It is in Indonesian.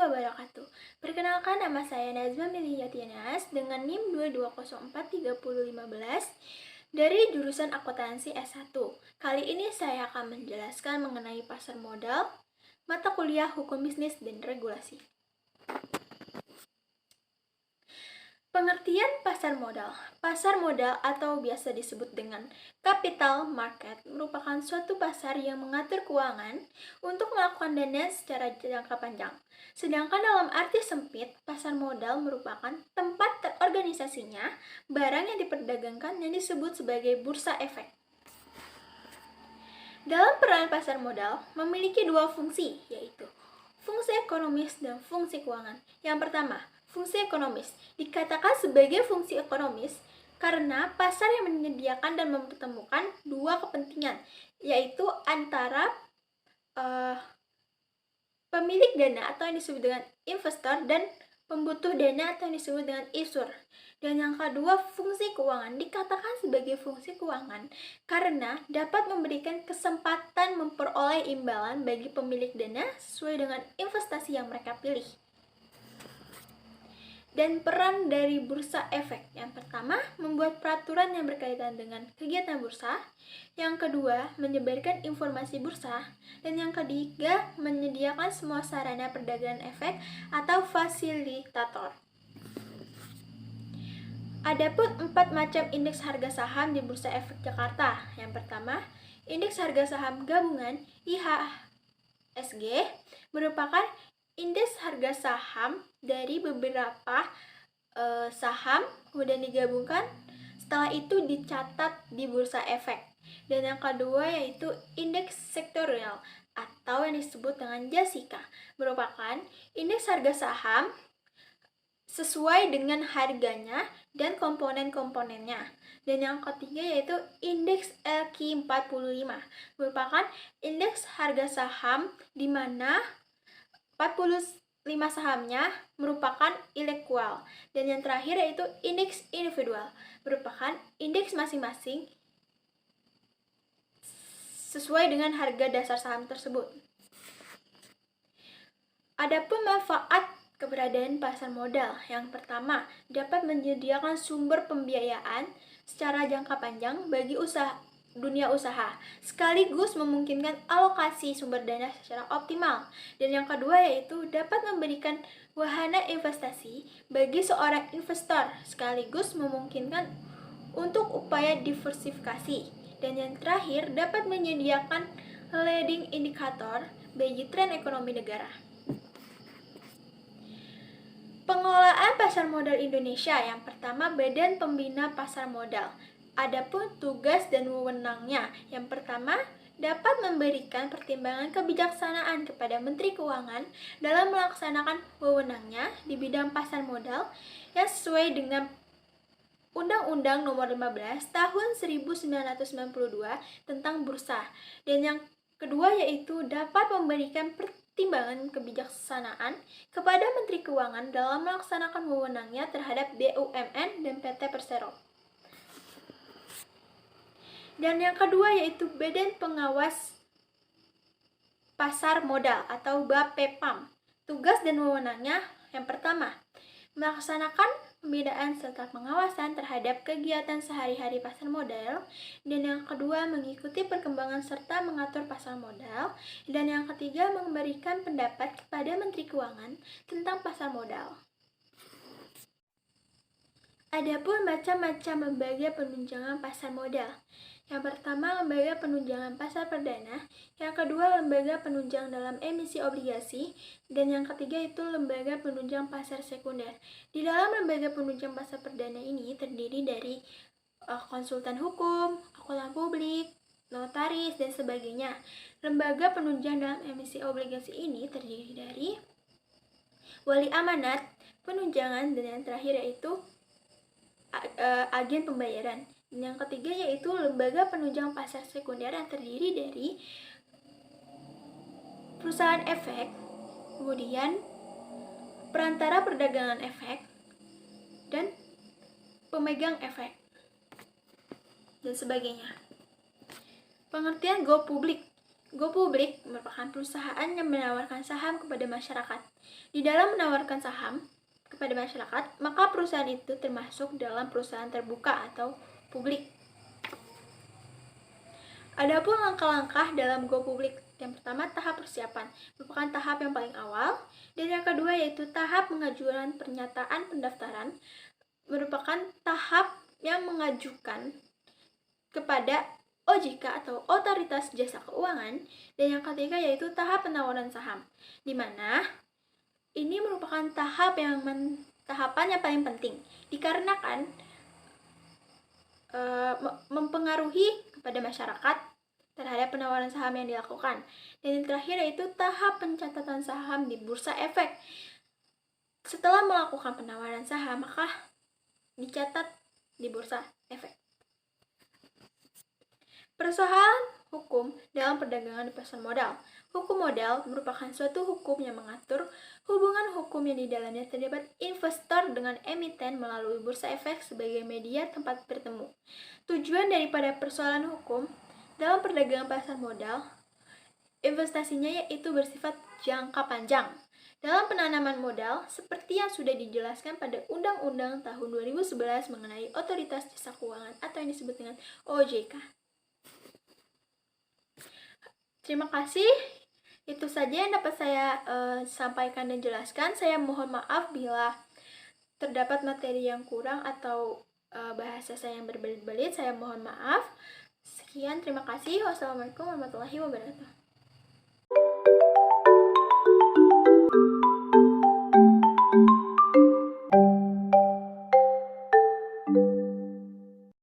wabarakatuh. Perkenalkan, nama saya Nazma Miliyatianas dengan NIM 22043015 dari jurusan Akuntansi S1. Kali ini saya akan menjelaskan mengenai pasar modal, mata kuliah Hukum Bisnis dan Regulasi. Pengertian pasar modal. Pasar modal atau biasa disebut dengan capital market merupakan suatu pasar yang mengatur keuangan untuk melakukan dana secara jangka panjang. Sedangkan dalam arti sempit, pasar modal merupakan tempat terorganisasinya barang yang diperdagangkan yang disebut sebagai bursa efek. Dalam peran pasar modal memiliki dua fungsi, yaitu fungsi ekonomis dan fungsi keuangan. Yang pertama, fungsi ekonomis dikatakan sebagai fungsi ekonomis karena pasar yang menyediakan dan mempertemukan dua kepentingan, yaitu antara pemilik dana atau yang disebut dengan investor dan pembutuh dana atau yang disebut dengan issuer. Dan yang kedua, fungsi keuangan dikatakan sebagai fungsi keuangan karena dapat memberikan kesempatan memperoleh imbalan bagi pemilik dana sesuai dengan investasi yang mereka pilih. Dan peran dari bursa efek. Yang pertama, membuat peraturan yang berkaitan dengan kegiatan bursa. Yang kedua, menyebarkan informasi bursa. Dan yang ketiga, menyediakan semua sarana perdagangan efek atau fasilitator. Adapun 4 macam indeks harga saham di Bursa Efek Jakarta. Yang pertama, indeks harga saham gabungan IHSG merupakan indeks harga saham dari beberapa saham kemudian digabungkan, setelah itu dicatat di Bursa Efek. Dan yang kedua yaitu indeks sektorial atau yang disebut dengan JASIKA, merupakan indeks harga saham sesuai dengan harganya dan komponen-komponennya. Dan yang ketiga yaitu indeks LQ45, merupakan indeks harga saham di mana 45 sahamnya merupakan ilegal. Dan yang terakhir yaitu indeks individual, merupakan indeks masing-masing sesuai dengan harga dasar saham tersebut. Adapun manfaat keberadaan pasar modal. Yang pertama, dapat menyediakan sumber pembiayaan secara jangka panjang bagi dunia usaha, sekaligus memungkinkan alokasi sumber dana secara optimal. Dan yang kedua yaitu dapat memberikan wahana investasi bagi seorang investor, sekaligus memungkinkan untuk upaya diversifikasi. Dan yang terakhir, dapat menyediakan leading indicator bagi tren ekonomi negara. Pengelolaan pasar modal Indonesia. Yang pertama, Badan Pembina Pasar Modal. Adapun tugas dan wewenangnya. Yang pertama, dapat memberikan pertimbangan kebijaksanaan kepada Menteri Keuangan dalam melaksanakan wewenangnya di bidang pasar modal yang sesuai dengan Undang-Undang Nomor 15 Tahun 1992 tentang Bursa. Dan yang kedua yaitu dapat memberikan pertimbangan kebijaksanaan kepada Menteri Keuangan dalam melaksanakan wewenangnya terhadap BUMN dan PT Persero. Dan yang kedua yaitu Badan Pengawas Pasar Modal atau BAPEPAM. Tugas dan wewenangnya yang pertama, melaksanakan pembinaan serta pengawasan terhadap kegiatan sehari-hari pasar modal. Dan yang kedua, mengikuti perkembangan serta mengatur pasar modal. Dan yang ketiga, memberikan pendapat kepada Menteri Keuangan tentang pasar modal. Adapun macam-macam lembaga penunjangan pasar modal. Yang pertama, lembaga penunjangan pasar perdana. Yang kedua, lembaga penunjang dalam emisi obligasi. Dan yang ketiga itu lembaga penunjang pasar sekunder. Di dalam lembaga penunjang pasar perdana ini terdiri dari konsultan hukum, akuntan publik, notaris, dan sebagainya. Lembaga penunjang dalam emisi obligasi ini terdiri dari wali amanat, penunjangan, dan yang terakhir yaitu agen pembayaran. Dan yang ketiga yaitu lembaga penunjang pasar sekunder yang terdiri dari perusahaan efek, kemudian perantara perdagangan efek, dan pemegang efek, dan sebagainya. Pengertian go publik. Go Public merupakan perusahaan yang menawarkan saham kepada masyarakat. Di dalam menawarkan saham kepada masyarakat, maka perusahaan itu termasuk dalam perusahaan terbuka atau publik. Adapun langkah-langkah dalam Go Public, yang pertama tahap persiapan, merupakan tahap yang paling awal, dan yang kedua yaitu tahap pengajuan pernyataan pendaftaran, merupakan tahap yang mengajukan kepada OJK atau Otoritas Jasa Keuangan, dan yang ketiga yaitu tahap penawaran saham, di mana ini merupakan tahapan yang paling penting dikarenakan mempengaruhi kepada masyarakat terhadap penawaran saham yang dilakukan. Dan yang terakhir yaitu tahap pencatatan saham di Bursa Efek. Setelah melakukan penawaran saham, maka dicatat di Bursa Efek. Persoalan hukum dalam perdagangan di pasar modal. Hukum modal merupakan suatu hukum yang mengatur hubungan hukum yang di dalamnya terdapat investor dengan emiten melalui Bursa Efek sebagai media tempat bertemu. Tujuan daripada persoalan hukum dalam perdagangan pasar modal, investasinya yaitu bersifat jangka panjang. Dalam penanaman modal, seperti yang sudah dijelaskan pada Undang-Undang tahun 2011 mengenai Otoritas Jasa Keuangan atau yang disebut dengan OJK. Terima kasih. Itu saja yang dapat saya sampaikan dan jelaskan. Saya mohon maaf bila terdapat materi yang kurang atau bahasa saya yang berbelit-belit. Saya mohon maaf. Sekian, terima kasih. Wassalamualaikum warahmatullahi wabarakatuh.